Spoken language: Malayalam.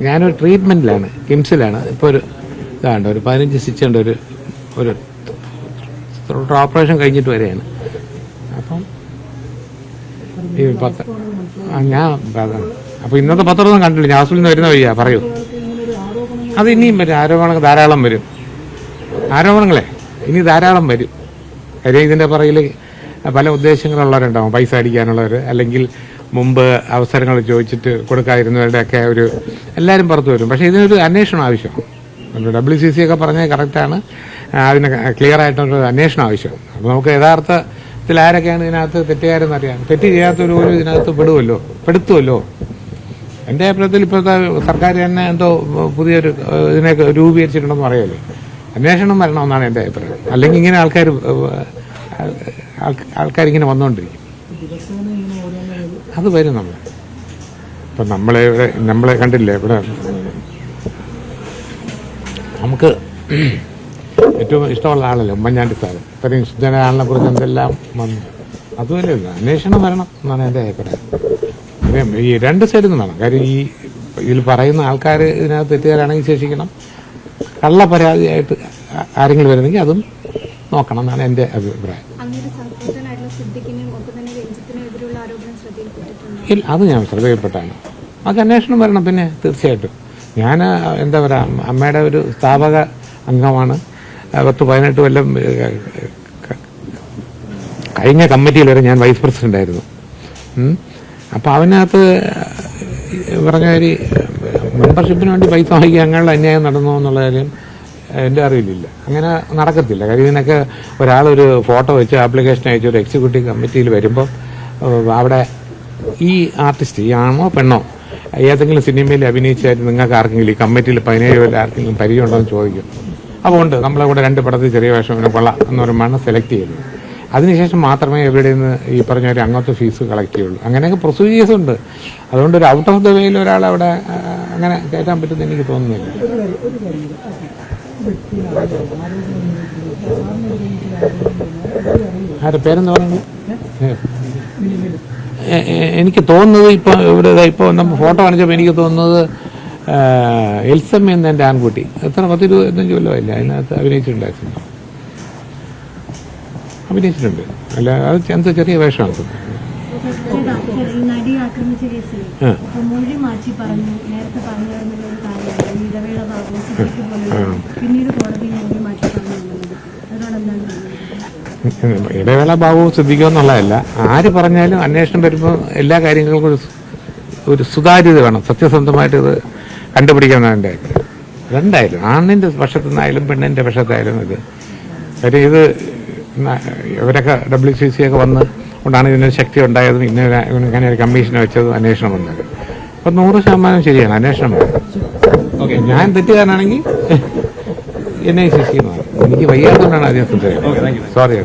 ഞാനൊരു ട്രീറ്റ്മെൻറ്റിലാണ്, കിംസിലാണ്. ഇപ്പോൾ ഒരു ഇതാണ്ട് ഒരു 15 സ്റ്റിച്ചുണ്ട്, ഒരു ഓപ്പറേഷൻ കഴിഞ്ഞിട്ട് വരെയാണ്. അപ്പം ഈ ഞാൻ അപ്പോൾ ഇന്നത്തെ പത്രമൊന്നും കണ്ടില്ല, ഞാൻ ഹോസ്പിറ്റലിൽ നിന്ന് വരുന്ന വഴിയാ. പറയൂ. അത് ഇനിയും വരും, ആരോപണങ്ങൾ ധാരാളം വരും. ആരോപണങ്ങളെ ഇനി ധാരാളം വരും. കാര്യം ഇതിൻ്റെ പുറകിൽ പല ഉദ്ദേശങ്ങളുള്ളവരുണ്ടാവും, പൈസ അടിക്കാനുള്ളവർ, അല്ലെങ്കിൽ മുമ്പ് അവസരങ്ങൾ ചോദിച്ചിട്ട് കൊടുക്കാതിരുന്നവരുടെയൊക്കെ എല്ലാവരും പുറത്തു വരും. പക്ഷേ ഇതിനൊരു അന്വേഷണം ആവശ്യമാണ്. WCC ഒക്കെ പറഞ്ഞത് കറക്റ്റാണ്. അതിന് ക്ലിയർ ആയിട്ടൊരു അന്വേഷണം ആവശ്യമാണ്. അപ്പോൾ നമുക്ക് യഥാർത്ഥത്തിൽ ആരൊക്കെയാണ് ഇതിനകത്ത് തെറ്റുകാരെന്ന് അറിയാം. തെറ്റ് ചെയ്യാത്തൊരു ഇതിനകത്ത് പെടുത്തുമല്ലോ. എൻ്റെ അഭിപ്രായത്തിൽ ഇപ്പോഴത്തെ സർക്കാർ തന്നെ എന്തോ പുതിയൊരു ഇതിനൊക്കെ രൂപീകരിച്ചിട്ടുണ്ടെന്ന് പറയല്ലേ. അന്വേഷണം വരണമെന്നാണ് എൻ്റെ അഭിപ്രായം. അല്ലെങ്കിൽ ഇങ്ങനെ ആൾക്കാരിങ്ങനെ വന്നുകൊണ്ടിരിക്കും. അത് വരും. ഇപ്പം നമ്മളെ കണ്ടില്ലേ ഇവിടെ. നമുക്ക് ഏറ്റവും ഇഷ്ടമുള്ള ആളല്ലേ ഉമ്മൻചാണ്ടി സാറ്. ഇത്രയും ശുദ്ധനാളിനെ കുറിച്ച് എന്തെല്ലാം വന്നു. അതുപോലെ അന്വേഷണം വരണം എന്നാണ് എൻ്റെ അഭിപ്രായം. ഈ രണ്ട് സൈഡിൽ നിന്ന് വേണം. കാര്യം ഇതിൽ പറയുന്ന ആൾക്കാർ ഇതിനകത്ത് തെറ്റുകാരാണെങ്കിൽ ശേഷിക്കണം. കള്ള പരാതിയായിട്ട് ആരെങ്കിലും വരുന്നെങ്കിൽ അതും നോക്കണം എന്നാണ് എൻ്റെ അഭിപ്രായം. ഇല്ല, അത് ഞാൻ ശ്രദ്ധയിൽപ്പെട്ടാണ്. അത് അന്വേഷണം വരണം. പിന്നെ തീർച്ചയായിട്ടും ഞാൻ എന്താ പറയുക, അമ്മയുടെ ഒരു സ്ഥാപക അംഗമാണ്. 10-18 കൊല്ലം കഴിഞ്ഞ കമ്മിറ്റിയിൽ വരെ ഞാൻ വൈസ് പ്രസിഡന്റ് ആയിരുന്നു. അപ്പോൾ അതിനകത്ത് പറഞ്ഞ കാര്യം മെമ്പർഷിപ്പിന് വേണ്ടി പൈസ വാങ്ങിക്കുക അങ്ങനെയുള്ള അന്യായം നടന്നു എന്നുള്ള കാര്യം എൻ്റെ അറിവിലില്ല. അങ്ങനെ നടക്കത്തില്ല. കാര്യം ഇതിനൊക്കെ ഒരാളൊരു ഫോട്ടോ വെച്ച് ആപ്ലിക്കേഷൻ അയച്ച് ഒരു എക്സിക്യൂട്ടീവ് കമ്മിറ്റിയിൽ വരുമ്പോൾ അവിടെ ഈ ആർട്ടിസ്റ്റ്, ഈ ആണോ പെണ്ണോ, ഏതെങ്കിലും സിനിമയിൽ അഭിനയിച്ചായിട്ട് നിങ്ങൾക്ക് ആർക്കെങ്കിലും ഈ കമ്മിറ്റിയിൽ 17 കൊല്ലം ആർക്കെങ്കിലും പരിചയമുണ്ടോ എന്ന് ചോദിക്കും. അപ്പോൾ ഉണ്ട്, നമ്മളെ കൂടെ 2 പടത്തിൽ ചെറിയ വേഷം കൊള്ളാം എന്ന് പറയുമ്പോഴാണ് സെലക്ട് ചെയ്യുന്നത്. അതിനുശേഷം മാത്രമേ എവിടെ നിന്ന് ഈ പറഞ്ഞ ഒരു അങ്ങനത്തെ ഫീസ് കളക്ട് ചെയ്യുള്ളൂ. അങ്ങനെയൊക്കെ പ്രൊസീജിയേഴ്സ് ഉണ്ട്. അതുകൊണ്ട് ഒരു ഔട്ട് ഓഫ് ദ വേയിൽ ഒരാളവിടെ അങ്ങനെ കയറ്റാൻ പറ്റുമെന്ന് എനിക്ക് തോന്നുന്നില്ല. ആരുടെ പേരെന്ന് പറയുന്നത് എനിക്ക് തോന്നുന്നത് ഇപ്പോൾ നമ്മൾ ഫോട്ടോ കാണിച്ചപ്പോൾ എനിക്ക് തോന്നുന്നത് എൽസമ്മ എന്ന എൻ്റെ ആൺകുട്ടി എത്ര 10-25 കൊല്ലമായില്ല അതിനകത്ത് അഭിനയിച്ചിട്ടുണ്ട്. അല്ല, അത് എന്താ ചെറിയ വേഷമാണ്. ഇടവേള ബാബു ശ്രദ്ധിക്കുമെന്നുള്ളതല്ല. ആര് പറഞ്ഞാലും അന്വേഷണം വരുമ്പോൾ എല്ലാ കാര്യങ്ങൾക്കും ഒരു സുതാര്യത വേണം. സത്യസന്ധമായിട്ട് ഇത് കണ്ടുപിടിക്കാനാണ് എൻ്റെ അഭിപ്രായം. രണ്ടായാലും ആണിൻ്റെ പക്ഷത്തുനിന്നായാലും പെണ്ണിൻ്റെ പക്ഷത്തായാലും ഇത് കാര്യം ഇത് ഇവരൊക്കെ WCC ഒക്കെ വന്ന് കൊണ്ടാണ് ഇതിനൊരു ശക്തി ഉണ്ടായതും ഇങ്ങനെ ഒരു കമ്മീഷനെ വെച്ചതും അന്വേഷണം വന്നത്. അപ്പം 100% ശരിയാണ്, അന്വേഷണം വേണം. ഓക്കെ, ഞാൻ തെറ്റുകാരനാണെങ്കിൽ NICC എന്ന് പറയും. എനിക്ക് വയ്യാത്തതുകൊണ്ടാണ് അതിനെ ശ്രദ്ധിക്കുന്നത്. സോറി.